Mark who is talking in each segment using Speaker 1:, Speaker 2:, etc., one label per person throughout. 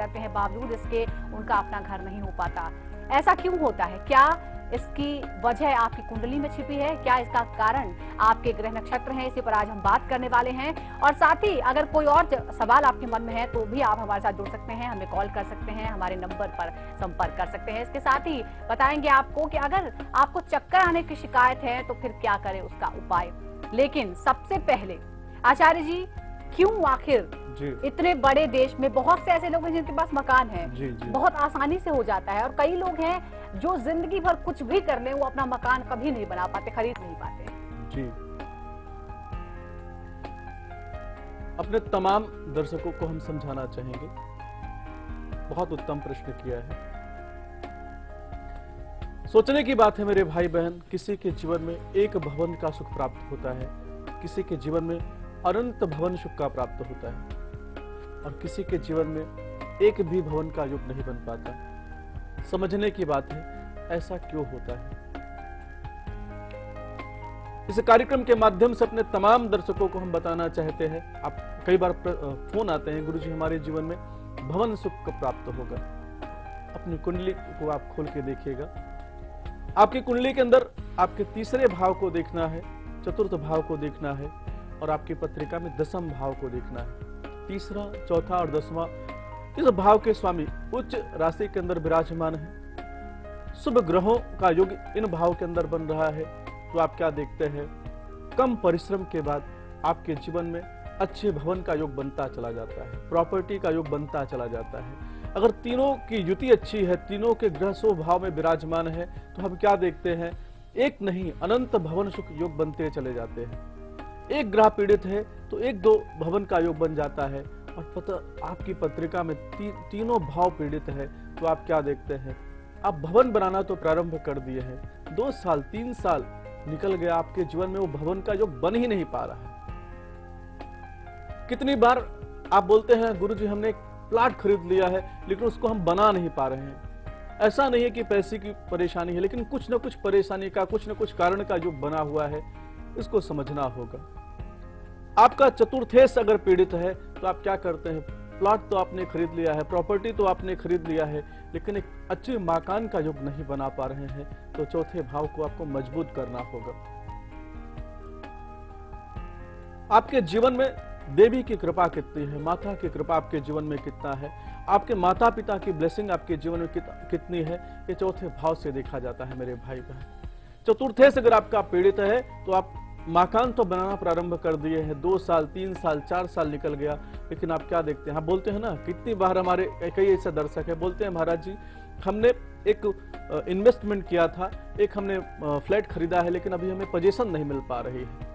Speaker 1: करते हैं, बावजूद इसके उनका अपना घर नहीं हो पाता। ऐसा क्यों होता है? क्या इसकी वजह आपकी कुंडली में छिपी है? क्या इसका कारण आपके ग्रह नक्षत्र हैं? इसी पर आज हम बात करने वाले हैं। और साथ ही अगर कोई और सवाल आपके मन में है तो भी आप हमारे साथ जुड़ सकते हैं, हमें कॉल कर सकते हैं, हमारे नंबर पर संपर्क कर सकते हैं। इसके साथ ही बताएंगे आपको कि अगर आपको चक्कर आने की शिकायत है तो फिर क्या करें, उसका उपाय। लेकिन सबसे पहले आचार्य जी, क्यों आखिर इतने बड़े देश में बहुत से ऐसे लोग हैं जिनके पास मकान है, बहुत आसानी से हो जाता है, और कई लोग हैं जो जिंदगी भर कुछ भी कर ले वो अपना मकान कभी नहीं बना पाते, खरीद नहीं पाते?
Speaker 2: जी, अपने तमाम दर्शकों को हम समझाना चाहेंगे। बहुत उत्तम प्रश्न किया है। सोचने की बात है मेरे भाई बहन, किसी के जीवन में एक भवन का सुख प्राप्त होता है, किसी के जीवन में अनंत भवन सुख का प्राप्त होता है, और किसी के जीवन में एक भी भवन का योग नहीं बन पाता। समझने की बात है, ऐसा क्यों होता है। इस कार्यक्रम के माध्यम से अपने तमाम दर्शकों को हम बताना चाहते हैं। आप कई बार फोन आते हैं, गुरुजी हमारे जीवन में भवन सुख कब प्राप्त होगा। अपनी कुंडली को आप खोल के देखिएगा। आपकी कुंडली के अंदर आपके तीसरे भाव को देखना है, चतुर्थ भाव को देखना है, और आपकी पत्रिका में दसम भाव को देखना है। तीसरा, चौथा और दसवां इस भाव के स्वामी उच्च राशि के अंदर विराजमान है। शुभ ग्रहों का योग इन भाव के अंदर बन रहा है, तो आप क्या देखते हैं, कम परिश्रम के बाद आपके जीवन में अच्छे भवन का योग बनता चला जाता है, प्रॉपर्टी का योग बनता चला जाता है। अगर तीनों की युति अच्छी है, तीनों के ग्रह शुभ भाव में विराजमान है, तो हम क्या देखते हैं, एक नहीं अनंत भवन सुख योग बनते चले जाते हैं। एक ग्रह पीड़ित है तो एक दो भवन का योग बन जाता है, और पता आपकी पत्रिका में तीनों भाव पीड़ित है, तो आप क्या देखते हैं, आप भवन बनाना तो प्रारंभ कर दिए हैं, 2 साल 3 साल निकल गया, आपके जीवन में वो भवन का योग बन ही नहीं पा रहा है। कितनी बार आप बोलते हैं, गुरुजी हमने एक प्लाट खरीद लिया है लेकिन उसको हम बना नहीं पा रहे हैं। ऐसा नहीं है कि पैसे की परेशानी है, लेकिन कुछ न कुछ परेशानी का, कुछ न कुछ कारण का योग बना हुआ है, इसको समझना होगा। आपका चतुर्थेश अगर पीड़ित है तो आप क्या करते हैं, प्लॉट तो आपने खरीद लिया है, प्रॉपर्टी तो आपने खरीद लिया है, लेकिन एक अच्छे मकान का योग नहीं बना पा रहे हैं, तो चौथे भाव को आपको मजबूत करना होगा। आपके जीवन में देवी की कृपा कितनी है, माता की कृपा आपके जीवन में कितना है, आपके माता पिता की ब्लेसिंग आपके जीवन में कितनी है, ये चौथे भाव से देखा जाता है मेरे भाई बहन। चतुर्थेश अगर आपका पीड़ित है तो आप मकान तो बनाना प्रारंभ कर दिए हैं, 2 साल 3 साल 4 साल निकल गया, लेकिन आप क्या देखते हैं, आप बोलते हैं ना, कितनी बार हमारे कई ऐसे दर्शक है बोलते हैं, महाराज जी हमने एक इन्वेस्टमेंट किया था, एक हमने फ्लैट खरीदा है, लेकिन अभी हमें पोजीशन नहीं मिल पा रही है।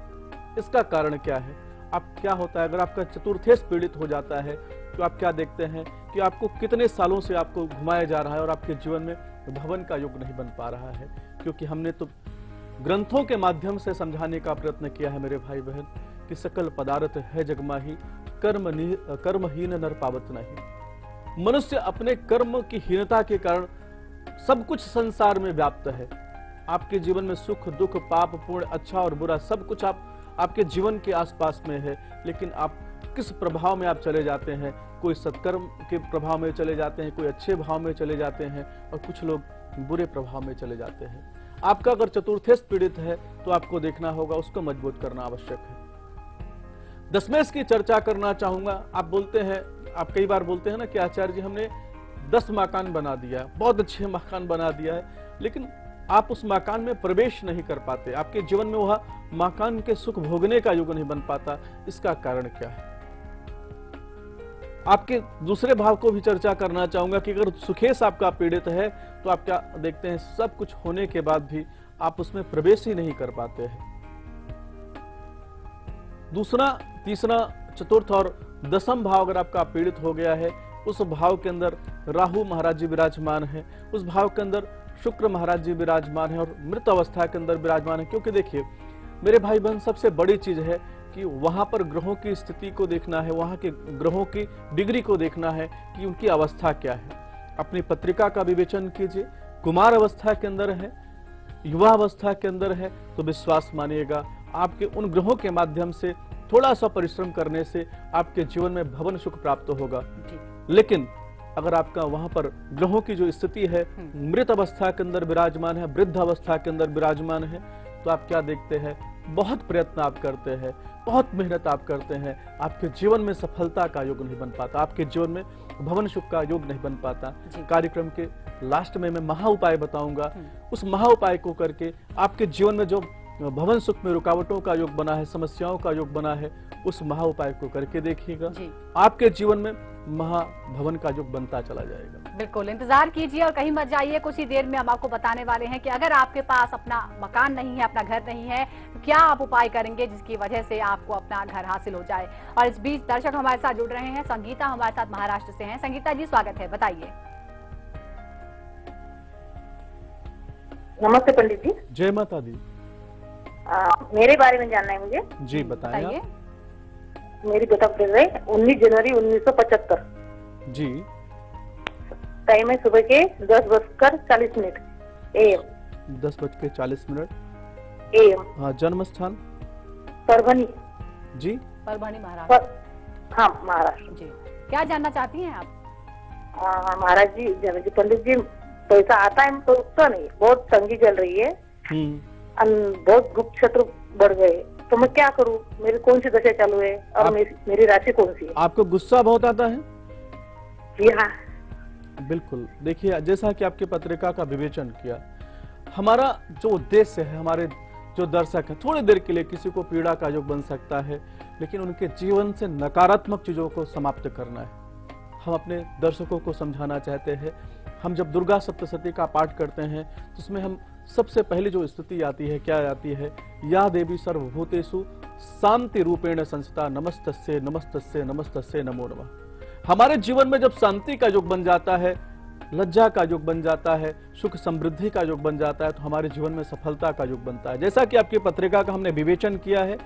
Speaker 2: इसका कारण क्या है, आप क्या होता है, अगर आपका चतुर्थेश पीड़ित हो जाता है तो आप क्या देखते हैं कि आपको कितने सालों से आपको घुमाया जा रहा है और आपके जीवन में भवन का योग नहीं बन पा रहा है। क्योंकि हमने तो ग्रंथों के माध्यम से समझाने का प्रयत्न किया है मेरे भाई बहन कि सकल पदार्थ है जगमाही, कर्महीन नर पावत नहीं। मनुष्य अपने कर्म की हीनता के कारण सब कुछ संसार में व्याप्त है। आपके जीवन में सुख दुख पाप पुण्य अच्छा और बुरा सब कुछ आपके जीवन के आसपास में है, लेकिन आप किस प्रभाव में आप चले जाते हैं, कोई सत्कर्म के प्रभाव में चले जाते हैं, कोई अच्छे भाव में चले जाते हैं, और कुछ लोग बुरे प्रभाव में चले जाते हैं। आपका अगर चतुर्थेश पीड़ित है तो आपको देखना होगा, उसको मजबूत करना आवश्यक है। दशमेश की चर्चा करना चाहूंगा। आप बोलते हैं, आप कई बार बोलते हैं ना कि आचार्य जी हमने 10 मकान बना दिया, बहुत अच्छे मकान बना दिया है, लेकिन आप उस मकान में प्रवेश नहीं कर पाते, आपके जीवन में वह मकान के सुख भोगने का योग नहीं बन पाता। इसका कारण क्या है? आपके दूसरे भाव को भी चर्चा करना चाहूंगा कि अगर सुखेश आपका पीड़ित है तो आप क्या देखते हैं, सब कुछ होने के बाद भी आप उसमें प्रवेश ही नहीं कर पाते हैं। दूसरा, तीसरा, चतुर्थ और दसम भाव अगर आपका पीड़ित हो गया है, उस भाव के अंदर राहु महाराज जी विराजमान है, उस भाव के अंदर शुक्र महाराज जी विराजमान है और मृत अवस्था के अंदर विराजमान है। क्योंकि देखिए मेरे भाई बहन, सबसे बड़ी चीज है कि वहां पर ग्रहों की स्थिति को देखना है, वहां के ग्रहों की डिग्री को देखना है कि उनकी अवस्था क्या है। अपनी पत्रिका का विवेचन कीजिए, कुमार अवस्था के अंदर है, युवा अवस्था के अंदर है, तो विश्वास मानिएगा आपके उन ग्रहों के माध्यम से थोड़ा सा परिश्रम करने से आपके जीवन में भवन सुख प्राप्त होगा। लेकिन अगर आपका वहां पर ग्रहों की जो स्थिति है मृत अवस्था के अंदर विराजमान है, वृद्ध अवस्था के अंदर विराजमान है, तो आप क्या देखते हैं, बहुत प्रयत्न आप करते हैं, बहुत मेहनत आप करते हैं, आपके जीवन में सफलता का योग नहीं बन पाता, आपके जीवन में भवन सुख का योग नहीं बन पाता। कार्यक्रम के लास्ट में मैं महा उपाय बताऊंगा, उस महा उपाय को करके आपके जीवन में जो भवन सुख में रुकावटों का योग बना है, समस्याओं का योग बना है, उस महा उपाय को करके देखिएगा, आपके जीवन में महाभवन का योग बनता चला जाएगा।
Speaker 1: बिल्कुल इंतजार कीजिए और कहीं मत जाइए। कुछ ही देर में हम आपको बताने वाले हैं कि अगर आपके पास अपना मकान नहीं है, अपना घर नहीं है, तो क्या आप उपाय करेंगे जिसकी वजह से आपको अपना घर हासिल हो जाए। और इस बीच दर्शक हमारे साथ जुड़ रहे हैं। संगीता हमारे साथ महाराष्ट्र से हैं। संगीता जी स्वागत है, बताइए।
Speaker 3: नमस्ते पंडित जी।
Speaker 2: जय माता दी।
Speaker 3: मेरे बारे में जानना है मुझे।
Speaker 2: जी बताइए।
Speaker 3: मेरी डेट ऑफ बर्थ है 19 जनवरी 1975।
Speaker 2: जी।
Speaker 3: टाइम है सुबह के 10:40 AM।
Speaker 2: 10:40
Speaker 3: AM।
Speaker 2: हाँ, जन्म स्थान
Speaker 3: परभनी।
Speaker 2: जी।
Speaker 1: परभनी महाराष्ट्र।
Speaker 3: हाँ महाराष्ट्र।
Speaker 1: जी, क्या जानना चाहती हैं आप?
Speaker 3: महाराज जी, जी पंडित जी, पैसा आता है तो उतना नहीं, बहुत तंगी चल रही है, बहुत गुप्त शत्रु बढ़ गए, तो मैं क्या करूं? मेरी कौन सी दशा चालू है और मेरी राशि कौन सी है?
Speaker 2: आपको गुस्सा बहुत आता है?
Speaker 3: जी हाँ।
Speaker 2: बिल्कुल, देखिए जैसा कि आपकी पत्रिका का विवेचन किया, हमारा जो उद्देश्य है, हमारे जो दर्शक हैं, थोड़ी देर के लिए किसी को पीड़ा का योग बन सकता है, लेकिन उनके जीवन से नकारात्मक चीजों को समाप्त करना है। हम अपने दर्शकों को समझाना चाहते हैं, हम जब दुर्गा सप्तशती का पाठ करते हैं तो उसमें हम सबसे पहले जो स्थिति आती है, क्या आती है, या देवी सर्वभूतेषु शांति रूपेण संस्थिता नमस्तस्ये नमस्तस्ये नमस्तस्ये नमो नमः। हमारे जीवन में जब शांति का योग बन जाता है, लज्जा का योग बन जाता है, सुख समृद्धि का योग बन जाता है, तो हमारे जीवन में सफलता का योग बनता है। जैसा कि आपकी पत्रिका का हमने विवेचन किया है,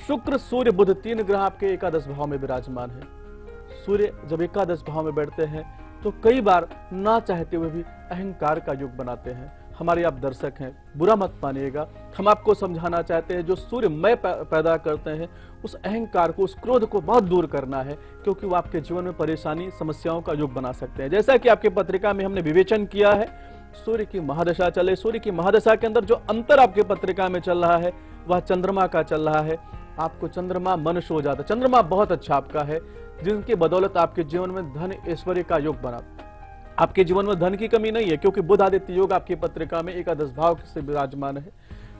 Speaker 2: शुक्र सूर्य बुध 3 ग्रह आपके एकादश भाव में विराजमान है। सूर्य जब एकादश भाव में बैठते हैं तो कई बार ना चाहते हुए भी अहंकार का योग बनाते हैं। हमारे आप दर्शक हैं, बुरा मत मानिएगा, हम आपको समझाना चाहते हैं, जो सूर्य मैं पैदा करते हैं, उस अहंकार को, उस क्रोध को बहुत दूर करना है, क्योंकि वो आपके जीवन में परेशानी, समस्याओं का योग बना सकते हैं। जैसा कि आपकी पत्रिका में हमने विवेचन किया है, सूर्य की महादशा चले, सूर्य की महादशा के अंदर जो अंतर आपकी पत्रिका में चल रहा है वह चंद्रमा का चल रहा है। आपको चंद्रमा मनुष्य हो जाता है, चंद्रमा बहुत अच्छा आपका है, जिनकी बदौलत आपके जीवन में धन ऐश्वर्य का योग बना। आपके जीवन में धन की कमी नहीं है, क्योंकि बुध आदित्य योग आपकी पत्रिका में एकादश भाव से विराजमान है।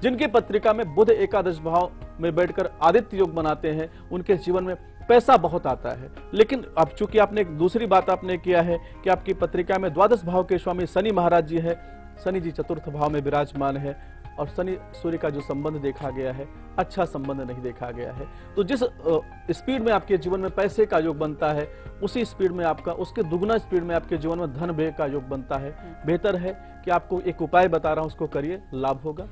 Speaker 2: जिनकी पत्रिका में बुध एकादश भाव में बैठकर आदित्य योग बनाते हैं, उनके जीवन में पैसा बहुत आता है। लेकिन अब चूंकि आपने एक दूसरी बात आपने किया है कि आपकी पत्रिका में द्वादश भाव के स्वामी शनि महाराज जी है, शनि जी चतुर्थ भाव में विराजमान है, और शनि सूर्य का जो संबंध देखा गया है, अच्छा संबंध नहीं देखा गया है। तो जिस स्पीड में आपके जीवन में पैसे का योग बनता है, उसी स्पीड में आपका, उसके दुगना स्पीड में आपके जीवन में धन व्यय का योग बनता है। बेहतर है कि आपको एक उपाय बता रहा हूं, उसको करिए, लाभ होगा।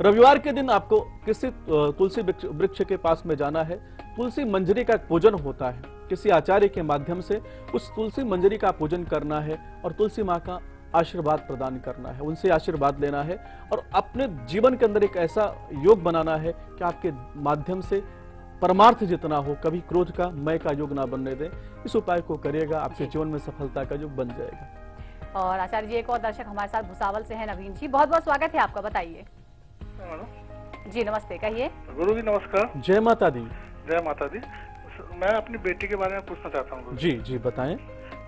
Speaker 2: रविवार के दिन आपको किसी तुलसी वृक्ष के पास में जाना है, तुलसी मंजरी का पूजन होता है, किसी आचार्य के माध्यम से उस तुलसी मंजरी का पूजन करना है और तुलसी माँ का आशीर्वाद प्रदान करना है, उनसे आशीर्वाद लेना है, और अपने जीवन के अंदर एक ऐसा योग बनाना है कि आपके माध्यम से परमार्थ जितना हो, कभी क्रोध का, मैं का योग ना बनने दें। इस उपाय को करिएगा, आपके जीवन में सफलता का योग बन जाएगा।
Speaker 1: और आचार्य जी, एक और दर्शक हमारे साथ भुसावल से है, नवीन जी, बहुत बहुत स्वागत है आपका, बताइए। जी नमस्ते, कहिए।
Speaker 4: गुरु जी नमस्कार।
Speaker 2: जय माता दी।
Speaker 4: जय माता दी। मैं अपनी बेटी के बारे में पूछना चाहता हूँ।
Speaker 2: जी जी बताएं।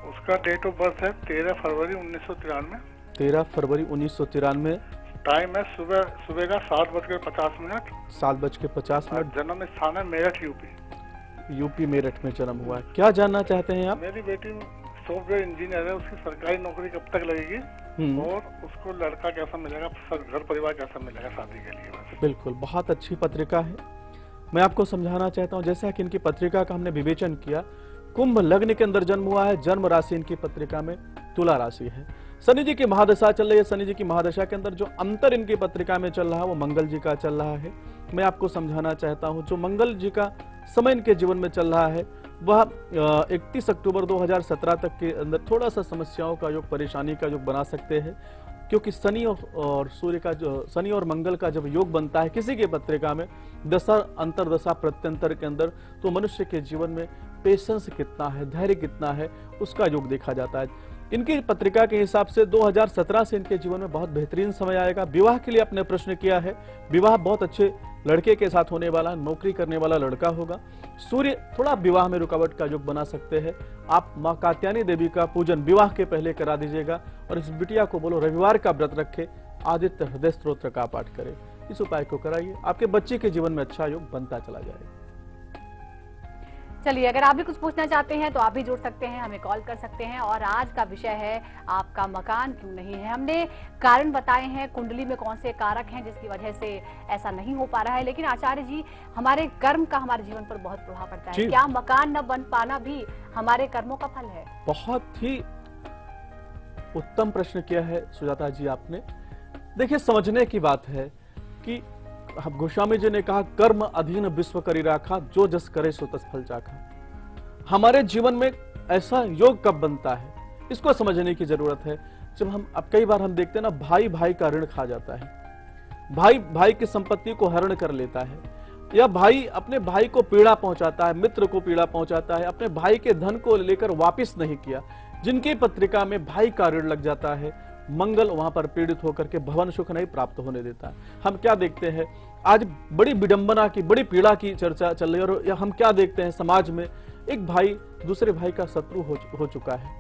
Speaker 4: उसका डेट ऑफ बर्थ है 13 फरवरी 1993।
Speaker 2: 13 फरवरी 1993।
Speaker 4: टाइम है सुबह का 7:50।
Speaker 2: 7:50।
Speaker 4: जन्म स्थान है मेरठ, यूपी।
Speaker 2: यूपी मेरठ में जन्म हुआ है। क्या जानना चाहते हैं आप?
Speaker 4: मेरी बेटी सॉफ्टवेयर इंजीनियर है, उसकी सरकारी नौकरी कब तक लगेगी और उसको लड़का कैसा मिलेगा, घर परिवार कैसा मिलेगा शादी के लिए? बस।
Speaker 2: बिल्कुल, बहुत अच्छी पत्रिका है। मैं आपको समझाना चाहता हूँ, जैसा कि इनकी पत्रिका का हमने विवेचन किया, कुंभ लग्न के अंदर जन्म हुआ है, जन्म राशि इनकी पत्रिका में तुला राशि है। शनि जी की महादशा चल रही है, शनि जी की महादशा के अंदर जो अंतर इनकी पत्रिका में चल रहा है वो मंगल जी का चल रहा है। मैं आपको समझाना चाहता हूं, जो मंगल जी का समय इनके जीवन में चल रहा है वह 31 अक्टूबर 2017 तक के अंदर थोड़ा सा समस्याओं का योग, परेशानी का योग बना सकते हैं, क्योंकि शनि और सूर्य का जो शनि और मंगल का जब योग बनता है किसी के पत्रिका में दशा अंतरदशा प्रत्यंतर के अंदर, तो मनुष्य के जीवन में पेशेंस कितना है, धैर्य कितना है, उसका योग देखा जाता है। इनकी पत्रिका के हिसाब से 2017 से इनके जीवन में बहुत बेहतरीन समय आएगा। विवाह के लिए आपने प्रश्न किया है, विवाह बहुत अच्छे लड़के के साथ होने वाला, नौकरी करने वाला लड़का होगा। सूर्य थोड़ा विवाह में रुकावट का योग बना सकते हैं। आप माँ कात्यायनी देवी का पूजन विवाह के पहले करा दीजिएगा और इस बिटिया को बोलो रविवार का व्रत रखे, आदित्य हृदय स्तोत्र का पाठ करे। इस उपाय को कराइए, आपके बच्चे के जीवन में अच्छा योग बनता चला जाएगा।
Speaker 1: चलिए, अगर आप भी कुछ पूछना चाहते हैं तो आप भी जुड़ सकते हैं, हमें कॉल कर सकते हैं। और आज का विषय है आपका मकान क्यों नहीं है। हमने कारण बताए हैं, कुंडली में कौन से कारक हैं जिसकी वजह से ऐसा नहीं हो पा रहा है। लेकिन आचार्य जी, हमारे कर्म का हमारे जीवन पर बहुत प्रभाव पड़ता है। क्या मकान न बन पाना भी हमारे कर्मों का फल है?
Speaker 2: बहुत ही उत्तम प्रश्न किया है सुजाता जी आपने। देखिए, समझने की बात है कि गोस्वामी जी ने कहा, कर्म अधीन विश्व करी राखा, जो जस करे सो तस फल चाखा। हमारे जीवन में ऐसा योग कब बनता है, इसको समझने की जरूरत है। जब हम अब कई बार हम देखते हैं ना, भाई भाई का ऋण खा जाता है, भाई भाई की संपत्ति को हरण कर लेता है, या भाई अपने भाई को पीड़ा पहुंचाता है, मित्र को पीड़ा पहुंचाता है, अपने भाई के धन को लेकर वापिस नहीं किया। जिनकी पत्रिका में भाई का ऋण लग जाता है, मंगल वहां पर पीड़ित होकर के भवन सुख नहीं प्राप्त होने देता। हम क्या देखते हैं, आज बड़ी विडंबना की, बड़ी पीड़ा की चर्चा चल रही है। और हम क्या देखते हैं, समाज में एक भाई दूसरे भाई का शत्रु हो चुका है,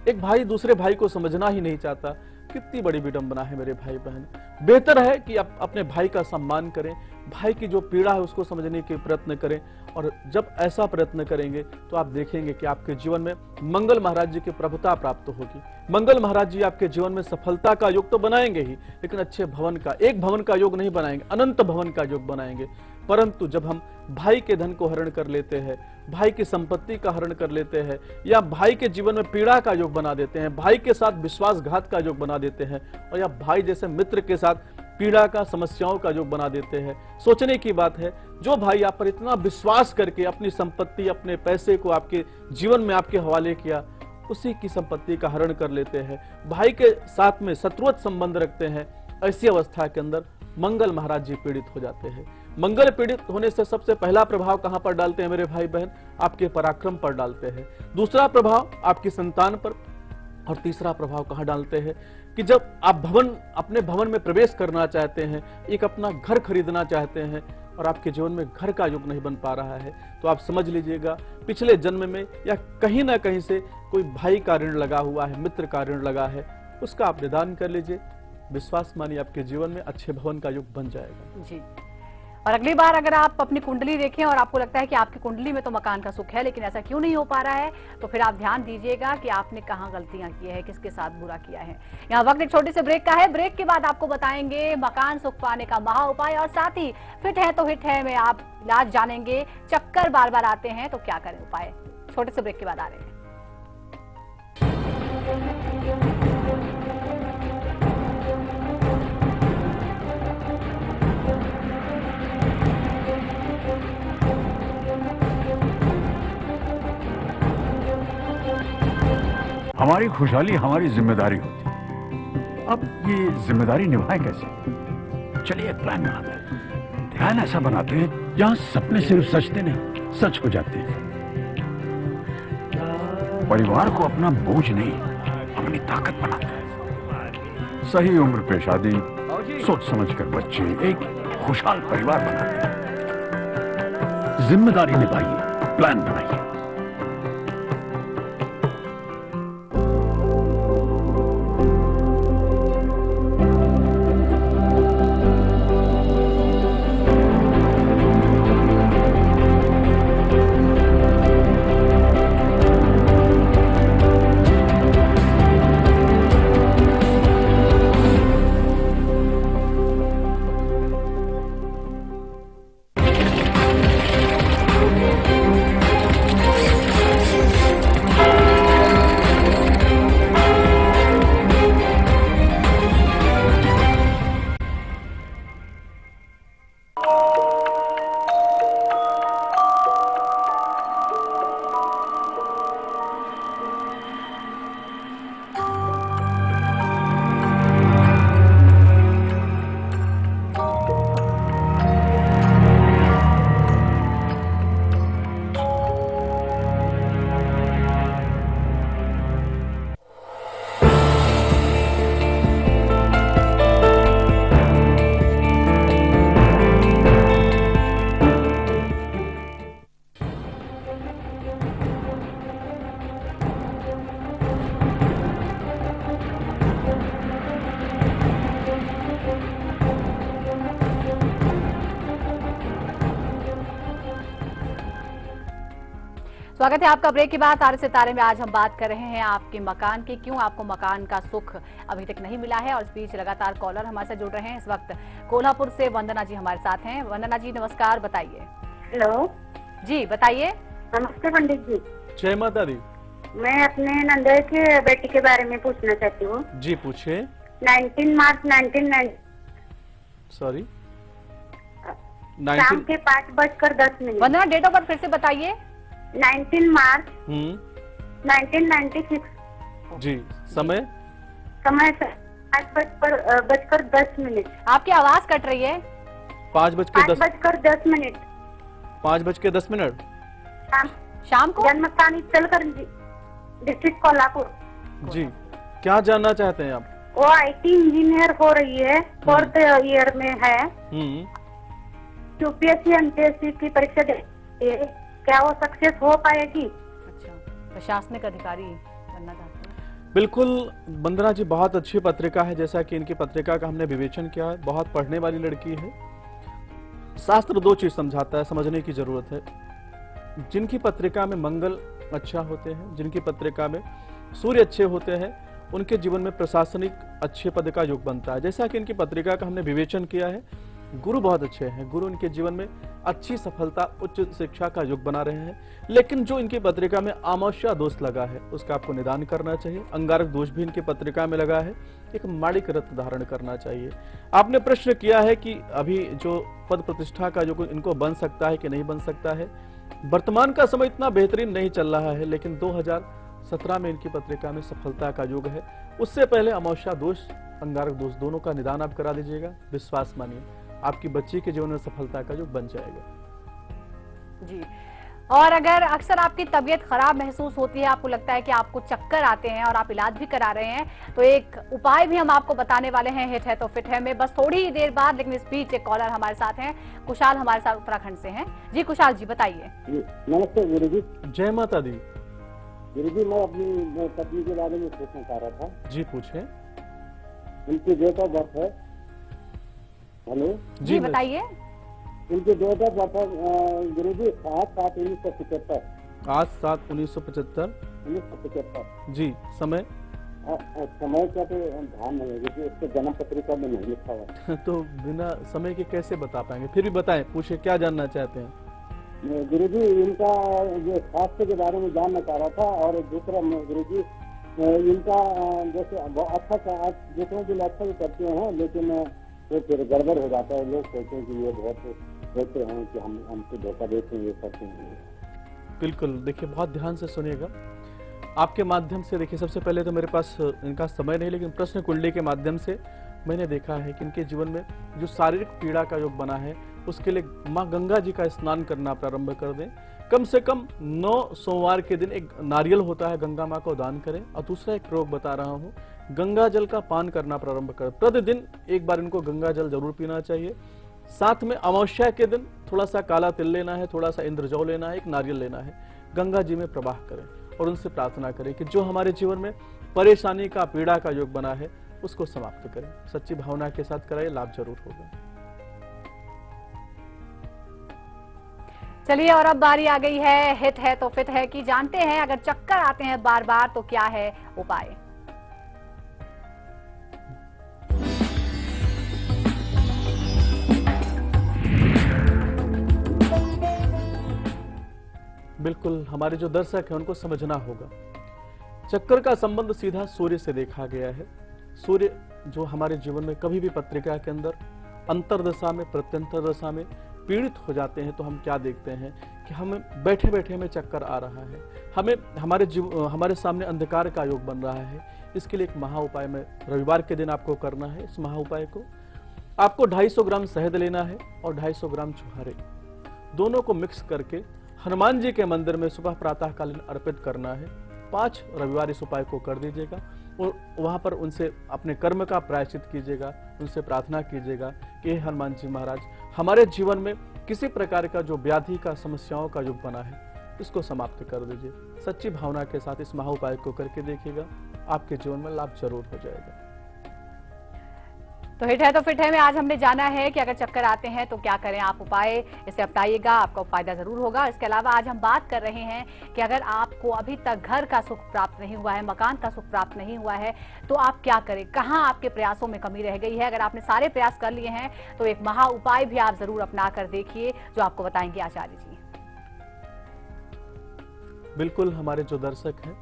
Speaker 2: एक भाई दूसरे भाई को समझना ही नहीं चाहता। कितनी बड़ी विडंबना है मेरे भाई बहन। बेहतर है कि आप अपने भाई का सम्मान करें, भाई की जो पीड़ा है उसको समझने के प्रयत्न करें। और जब ऐसा प्रयत्न करेंगे तो आप देखेंगे कि आपके जीवन में मंगल महाराज जी की प्रभुता प्राप्त होगी। मंगल महाराज जी आपके जीवन में सफलता का योग तो बनाएंगे ही, लेकिन अच्छे भवन का, एक भवन का योग नहीं बनाएंगे, अनंत भवन का योग बनाएंगे। परंतु जब हम भाई के धन को हरण कर लेते हैं, भाई की संपत्ति का हरण कर लेते हैं, या भाई के जीवन में पीड़ा का योग बना देते हैं, भाई के साथ विश्वासघात का योग बना देते हैं, और या भाई जैसे मित्र के साथ पीड़ा का, समस्याओं का योग बना देते हैं। सोचने की बात है, जो भाई आप पर इतना विश्वास करके अपनी संपत्ति, अपने पैसे को आपके जीवन में आपके हवाले किया, उसी की संपत्ति का हरण कर लेते हैं, भाई के साथ में शत्रुवत संबंध रखते हैं। ऐसी अवस्था के अंदर मंगल महाराज जी पीड़ित हो जाते हैं। मंगल पीड़ित होने से सबसे पहला प्रभाव कहां पर डालते हैं मेरे भाई बहन? आपके पराक्रम पर डालते हैं। दूसरा प्रभाव आपकी संतान पर, और तीसरा प्रभाव कहां डालते हैं कि जब आप अपने भवन में प्रवेश करना चाहते हैं, एक अपना घर खरीदना चाहते हैं, और आपके जीवन में घर का योग नहीं बन पा रहा है, तो आप समझ लीजिएगा पिछले जन्म में या कहीं ना कहीं से कोई भाई का ऋण लगा हुआ है, मित्र का ऋण लगा है, उसका आप निदान कर लीजिए। विश्वास मानिए, आपके जीवन में अच्छे भवन का योग बन जाएगा
Speaker 1: जी। और अगली बार अगर आप अपनी कुंडली देखें और आपको लगता है कि आपकी कुंडली में तो मकान का सुख है लेकिन ऐसा क्यों नहीं हो पा रहा है, तो फिर आप ध्यान दीजिएगा कि आपने कहां गलतियां की है, किसके साथ बुरा किया है। यहाँ वक्त एक छोटे से ब्रेक का है। ब्रेक के बाद आपको बताएंगे मकान सुख पाने का महा उपाय, और साथ ही फिट है तो हिट है में आप इलाज जानेंगे। चक्कर बार बार आते हैं तो क्या करें उपाय। छोटे से ब्रेक के बाद आ रहे हैं।
Speaker 5: हमारी खुशहाली हमारी जिम्मेदारी होती है। अब ये जिम्मेदारी निभाएं कैसे? चलिए एक प्लान बनाते हैं। ध्यान ऐसा बनाते हैं जहां सपने सिर्फ सचते नहीं, सच हो जाते हैं। परिवार को अपना बोझ नहीं, अपनी ताकत बनाते हैं। सही उम्र पे शादी, सोच समझकर बच्चे, एक खुशहाल परिवार बनाते हैं। जिम्मेदारी निभाइए, प्लान बनाइए।
Speaker 1: स्वागत है आपका ब्रेक के बाद तारे से तारे में। आज हम बात कर रहे हैं आपके मकान की, क्यों आपको मकान का सुख अभी तक नहीं मिला है। और इस बीच लगातार कॉलर हमारे साथ जुड़ रहे हैं। इस वक्त कोल्हापुर से वंदना जी हमारे साथ हैं। वंदना जी नमस्कार, बताइए।
Speaker 3: हेलो
Speaker 1: जी बताइए।
Speaker 3: नमस्ते पंडित जी।
Speaker 2: जय माता दी।
Speaker 3: मैं अपने नंदे के बेटी के बारे में पूछना चाहती हूँ।
Speaker 2: जी पूछिए।
Speaker 3: 19 मार्च 1990
Speaker 2: सॉरी
Speaker 3: शाम के 5:10।
Speaker 1: वंदना डेट ऑफ बर्थ फिर से बताइए।
Speaker 3: 19 मार्च 1996।
Speaker 2: जी समय
Speaker 3: 5:10।
Speaker 1: आपकी आवाज कट रही है।
Speaker 2: 5:10।
Speaker 3: 5:10।
Speaker 1: शाम को।
Speaker 3: जन्म स्थान चलकरंजी, डिस्ट्रिक्ट कोल्हापुर।
Speaker 2: जी क्या जानना चाहते हैं आप?
Speaker 3: वो IT इंजीनियर हो रही है, 4th ईयर में है। UPSC MPSC की परीक्षा दे, क्या वो सक्सेस हो पाएगी?
Speaker 1: अच्छा, प्रशासनिक अधिकारी बनना चाहते हैं।
Speaker 2: बिल्कुल वंदना जी, बहुत अच्छी पत्रिका है। जैसा कि इनकी पत्रिका का हमने विवेचन किया है, बहुत पढ़ने वाली लड़की है। शास्त्र 2 चीज समझाता है, समझने की जरूरत है। जिनकी पत्रिका में मंगल अच्छा होते हैं, जिनकी पत्रिका में सूर्य अच्छे होते हैं, उनके जीवन में प्रशासनिक अच्छे पद का योग बनता है। जैसा कि इनकी पत्रिका का हमने विवेचन किया है, गुरु बहुत अच्छे हैं। गुरु इनके जीवन में अच्छी सफलता, उच्च शिक्षा का योग बना रहे हैं। लेकिन जो इनकी पत्रिका में अमावस्या दोष लगा है, उसका आपको निदान करना चाहिए। अंगारक दोष भी इनकी पत्रिका में लगा है। एक माणिक रत्न धारण करना चाहिए। आपने प्रश्न किया है कि अभी जो पद प्रतिष्ठा का योग इनको बन सकता है कि नहीं बन सकता है। वर्तमान का समय इतना बेहतरीन नहीं चल रहा है, लेकिन 2017 में इनकी पत्रिका में सफलता का योग है। उससे पहले अमावस्या दोष, अंगारक दोष दोनों का निदान आप करा दीजिएगा। विश्वास मानिए, आपकी बच्ची के जीवन में सफलता का योग बन जाएगा।
Speaker 1: जी। और अगर अक्सर आपकी तबीयत खराब महसूस होती है, आपको लगता है कि आपको चक्कर आते हैं और आप इलाज भी करा रहे हैं, तो एक उपाय भी हम आपको बताने वाले हैं हिट है तो फिट है में, बस थोड़ी ही देर बाद। लेकिन इस बीच एक कॉलर हमारे साथ हैं, कुशाल हमारे साथ उत्तराखंड से हैं। जी कुशाल जी बताइए।
Speaker 6: नमस्ते गुरु जी।
Speaker 2: जय माता दी।
Speaker 6: गुरु जी, मैं अपनी पत्नी के बारे में पूछना चाह रहा था।
Speaker 2: जी पूछे।
Speaker 6: उनकी डेट ऑफ बर्थ है। हेलो
Speaker 1: जी बताइए।
Speaker 6: उनकी डेट ऑफ बर्थ गुरु जी 7/7/1975।
Speaker 2: 8/7/1975। जी समय
Speaker 6: समय का तो ध्यान नहीं है क्योंकि उसके जन्म पत्रिका में नहीं लिखा हुआ।
Speaker 2: तो बिना समय के कैसे बता पाएंगे? फिर भी बताएं, पूछे क्या जानना चाहते हैं?
Speaker 6: गुरु जी, इनका जो स्वास्थ्य के बारे में जानना चाह रहा था। और दूसरा गुरु जी, इनका जैसे अच्छा दूसरों के लिए अच्छा भी करते हैं, लेकिन वो फिर गड़बड़ हो जाता है। लोग सोचते हैं कि ये बहुत सोचते हैं कि हमको धोखा देते हैं, ये करते हैं।
Speaker 2: बिल्कुल, देखिए बहुत ध्यान से सुनिएगा। आपके माध्यम से देखिए, सबसे पहले तो मेरे पास इनका समय नहीं, लेकिन प्रश्न कुंडली के माध्यम से मैंने देखा है कि इनके जीवन में जो शारीरिक पीड़ा का योग बना है, उसके लिए माँ गंगा जी का स्नान करना प्रारंभ कर दें। कम से कम 9 सोमवार के दिन एक नारियल होता है, गंगा माँ को दान करें। और दूसरा एक प्रयोग बता रहा हूँ, गंगा जल का पान करना प्रारंभ करें। प्रतिदिन एक बार इनको गंगा जल जरूर पीना चाहिए। साथ में अमावस्या के दिन थोड़ा सा काला तिल लेना है, थोड़ा सा इंद्रजौ लेना है, एक नारियल लेना है, गंगा जी में प्रवाह करें और उनसे प्रार्थना करें कि जो हमारे जीवन में परेशानी का, पीड़ा का योग बना है, उसको समाप्त करें। सच्ची भावना के साथ कराइए, लाभ जरूर होगा।
Speaker 1: चलिए, और अब बारी आ गई है हिट है तो फिट है की। जानते हैं अगर चक्कर आते हैं बार बार तो क्या है उपाय।
Speaker 2: बिल्कुल, हमारे जो दर्शक हैं उनको समझना होगा, चक्कर का संबंध सीधा सूर्य से देखा गया है। सूर्य जो हमारे जीवन में कभी भी पत्रिका के अंदर अंतरदशा में, प्रत्यंतर दशा में पीड़ित हो जाते हैं, तो हम क्या देखते हैं कि हमें बैठे बैठे हमें चक्कर आ रहा है, हमें हमारे सामने अंधकार का योग बन रहा है। इसके लिए एक महा उपाय में रविवार के दिन आपको करना है। इस महा उपाय को आपको 250 ग्राम शहद लेना है और 250 ग्राम छुहारे, दोनों को मिक्स करके हनुमान जी के मंदिर में सुबह प्रातःकालीन अर्पित करना है। 5 रविवार इस उपाय को कर दीजिएगा और वहां पर उनसे अपने कर्म का प्रायश्चित कीजिएगा, उनसे प्रार्थना कीजिएगा कि हे हनुमान जी महाराज, हमारे जीवन में किसी प्रकार का जो व्याधि का, समस्याओं का युग बना है, इसको समाप्त कर दीजिए। सच्ची भावना के साथ इस महा उपाय को करके देखिएगा, आपके जीवन में लाभ जरूर हो जाएगा।
Speaker 1: तो हिट है तो फिट है में आज हमने जाना है कि अगर चक्कर आते हैं तो क्या करें, आप उपाय इसे अपनाइएगा, आपको फायदा जरूर होगा। इसके अलावा आज हम बात कर रहे हैं कि अगर आपको अभी तक घर का सुख प्राप्त नहीं हुआ है, मकान का सुख प्राप्त नहीं हुआ है, तो आप क्या करें, कहां आपके प्रयासों में कमी रह गई है। अगर आपने सारे प्रयास कर लिए हैं तो एक महा उपाय भी आप जरूर अपना कर देखिए, जो आपको बताएंगे आचार्य जी।
Speaker 2: बिल्कुल, हमारे जो दर्शक हैं,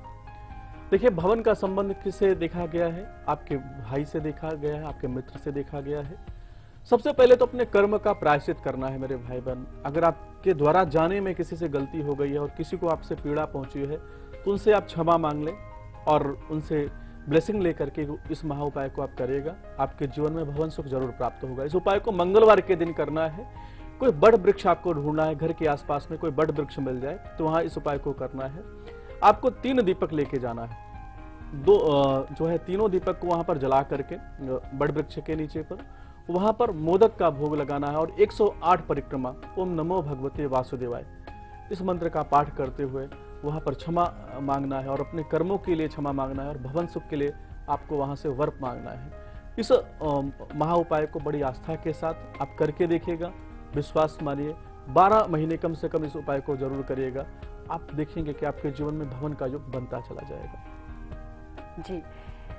Speaker 2: देखिए भवन का संबंध किससे देखा गया है? आपके भाई से देखा गया है, आपके मित्र से देखा गया है। सबसे पहले तो अपने कर्म का प्रायश्चित करना है मेरे भाई बहन। अगर आपके द्वारा जाने में किसी से गलती हो गई है और किसी को आपसे पीड़ा पहुंची है तो उनसे आप क्षमा मांग लें और उनसे ब्लेसिंग लेकर के इस महा उपाय को आप करिएगा। आपके जीवन में भवन सुख जरूर प्राप्त होगा। इस उपाय को मंगलवार के दिन करना है। कोई बड़ वृक्ष आपको ढूंढना है, घर के आसपास में कोई बड़ वृक्ष मिल जाए तो वहां इस उपाय को करना है। आपको 3 दीपक लेके जाना है। जो है तीनों दीपक को वहां पर जला करके बड़ वृक्ष के नीचे पर वहां पर मोदक का भोग लगाना है और 108 परिक्रमा ओम नमो भगवते वासुदेवाय इस मंत्र का पाठ करते हुए वहां पर क्षमा मांगना है और अपने कर्मों के लिए क्षमा मांगना है और भवन सुख के लिए आपको वहां से वर मांगना है। इस महा उपाय को बड़ी आस्था के साथ आप करके देखिएगा। विश्वास मानिए, 12 महीने कम से कम इस उपाय को जरूर करिएगा। आप देखेंगे कि आपके जीवन में भवन का योग बनता चला जाएगा।
Speaker 1: जी,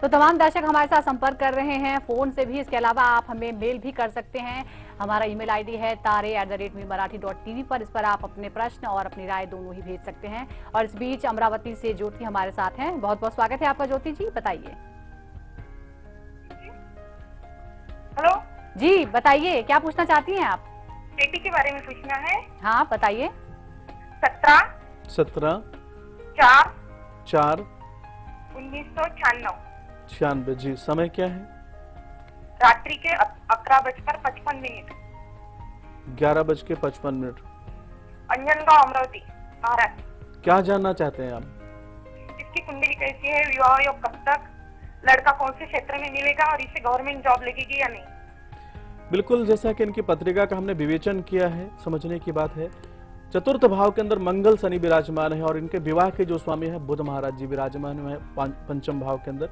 Speaker 1: तो तमाम दर्शक हमारे साथ संपर्क कर रहे हैं फोन से भी। इसके अलावा आप हमें मेल भी कर सकते हैं। हमारा ईमेल आईडी है tare@marathi.tv पर। इस पर आप अपने प्रश्न और अपनी राय दोनों ही भेज सकते हैं। और इस बीच अमरावती से ज्योति हमारे साथ हैं। बहुत बहुत स्वागत है आपका ज्योति जी, बताइए।
Speaker 7: हेलो
Speaker 1: जी बताइए, क्या पूछना चाहती हैं आप?
Speaker 7: बेटी के बारे में पूछना है।
Speaker 1: हाँ बताइए।
Speaker 2: 17/4/1996 जी। समय क्या है?
Speaker 7: रात्रि के 11:55।
Speaker 2: 11:55।
Speaker 7: अंजनगांव, अमरावती, महाराष्ट्र।
Speaker 2: क्या जानना चाहते हैं आप?
Speaker 7: इसकी कुंडली कैसी है, विवाह योग कब तक, लड़का कौन से क्षेत्र में मिलेगा और इसे गवर्नमेंट जॉब लगेगी या नहीं?
Speaker 2: बिल्कुल, जैसा कि इनकी पत्रिका का हमने विवेचन किया है, समझने की बात है। चतुर्थ भाव के अंदर मंगल शनि विराजमान है और इनके विवाह के जो स्वामी है बुध महाराज जी विराजमान है पंचम भाव के अंदर।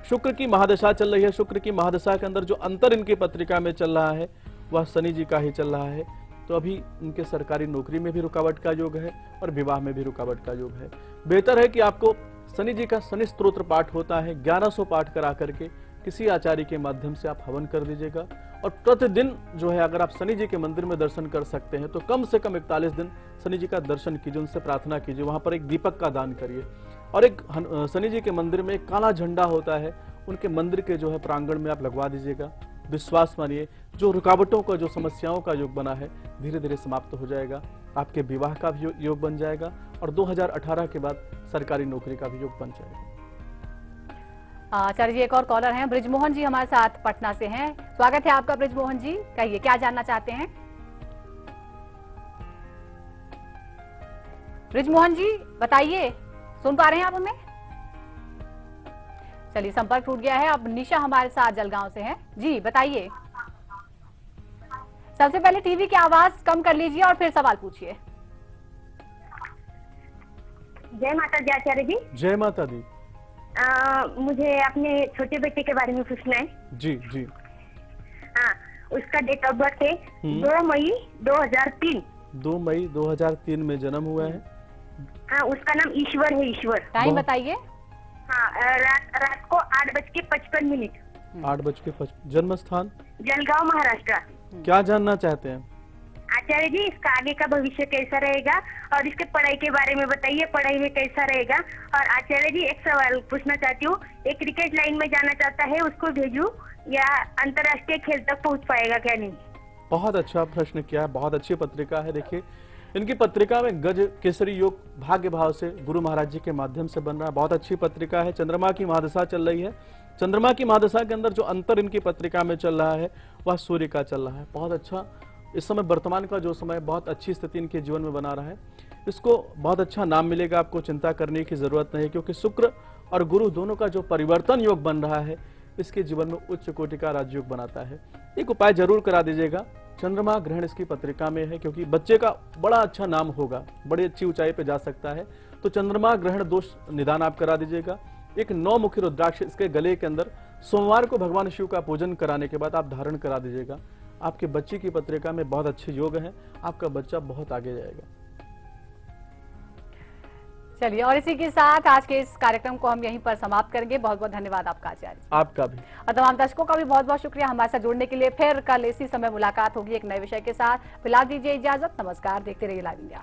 Speaker 2: शुक्र की महादशा चल रही है। शुक्र की महादशा के अंदर जो अंतर इनकी पत्रिका में चल रहा है वह शनि जी का ही चल रहा है। तो अभी इनके सरकारी नौकरी में भी रुकावट का योग है और विवाह में भी रुकावट का योग है। बेहतर है कि आपको शनि जी का शनि स्तोत्र पाठ होता है, 1100 पाठ करा करके किसी आचार्य के माध्यम से आप हवन कर दीजिएगा। और प्रतिदिन जो है अगर आप शनि जी के मंदिर में दर्शन कर सकते हैं तो कम से कम 41 दिन शनि जी का दर्शन कीजिए, उनसे प्रार्थना कीजिए, वहां पर एक दीपक का दान करिए। और एक शनि जी के मंदिर में एक काला झंडा होता है, उनके मंदिर के जो है प्रांगण में आप लगवा दीजिएगा। विश्वास मानिए, जो रुकावटों का, जो समस्याओं का योग बना है धीरे धीरे समाप्त हो जाएगा। आपके विवाह का भी योग बन जाएगा और 2018 के बाद सरकारी नौकरी का भी योग बन जाएगा।
Speaker 1: आचार्य जी, एक और कॉलर हैं, ब्रिजमोहन जी हमारे साथ पटना से हैं। स्वागत है आपका ब्रिजमोहन जी, कहिए क्या जानना चाहते हैं? ब्रिजमोहन जी बताइए, सुन पा रहे हैं आप हमें? चलिए संपर्क टूट गया है। अब निशा हमारे साथ जलगांव से है। जी बताइए। सबसे पहले टीवी की आवाज कम कर लीजिए और फिर सवाल पूछिए।
Speaker 8: जय माता दी आचार्य जी।
Speaker 2: जय माता दी।
Speaker 8: मुझे अपने छोटे बेटे के बारे में पूछना है।
Speaker 2: जी जी।
Speaker 8: हाँ, उसका डेट ऑफ बर्थ है 2 मई 2003।
Speaker 2: 2 मई 2003 में जन्म हुआ है।
Speaker 8: हाँ, उसका नाम ईश्वर है। ईश्वर।
Speaker 1: टाइम बताइए।
Speaker 8: हाँ, रात को 8:55।
Speaker 2: 8:55। जन्म स्थान
Speaker 8: जलगांव, महाराष्ट्र।
Speaker 2: क्या जानना चाहते हैं?
Speaker 8: आचार्य जी, इसका आगे का भविष्य कैसा रहेगा और इसके पढ़ाई के बारे में बताइए, पढ़ाई में कैसा रहेगा। और आचार्य जी, एक सवाल पूछना चाहती हूँ, एक क्रिकेट लाइन में जाना चाहता है, उसको भेजूं या अंतर्राष्ट्रीय खेल तक पहुँच पाएगा क्या नहीं?
Speaker 2: बहुत अच्छा प्रश्न किया है, बहुत अच्छी पत्रिका है। देखिए इनकी पत्रिका में गज केसरी योग भाग्य भाव से गुरु महाराज जी के माध्यम से बन रहा है। बहुत अच्छी पत्रिका है। चंद्रमा की महादशा चल रही है। चंद्रमा की महादशा के अंदर जो अंतर इनकी पत्रिका में चल रहा है वह सूर्य का चल रहा है। बहुत अच्छा इस समय वर्तमान का जो समय बहुत अच्छी स्थिति इनके जीवन में बना रहा है। इसको बहुत अच्छा नाम मिलेगा, आपको चिंता करने की जरूरत नहीं, क्योंकि शुक्र और गुरु दोनों का जो परिवर्तन योग बन रहा है इसके जीवन में उच्च कोटि का राजयोग बनाता है। एक उपाय जरूर करा दीजिएगा। चंद्रमा ग्रहण इसकी पत्रिका में है, क्योंकि बच्चे का बड़ा अच्छा नाम होगा, बड़ी अच्छी ऊंचाई पे जा सकता है। तो चंद्रमा ग्रहण दोष निदान आप करा दीजिएगा। एक 9 मुखी रुद्राक्ष इसके गले के अंदर सोमवार को भगवान शिव का पूजन कराने के बाद आप धारण करा दीजिएगा। आपके बच्चे की पत्रिका में बहुत अच्छे योग हैं, आपका बच्चा बहुत आगे जाएगा।
Speaker 1: चलिए, और इसी के साथ आज के इस कार्यक्रम को हम यहीं पर समाप्त करेंगे। बहुत बहुत धन्यवाद आपका आचार्य।
Speaker 2: आपका भी।
Speaker 1: और तमाम दर्शकों का भी बहुत बहुत शुक्रिया हमारे साथ जुड़ने के लिए। फिर कल इसी समय मुलाकात होगी एक नए विषय के साथ। फिलहाल दीजिए इजाजत, नमस्कार। देखते रहिए लाइव इंडिया।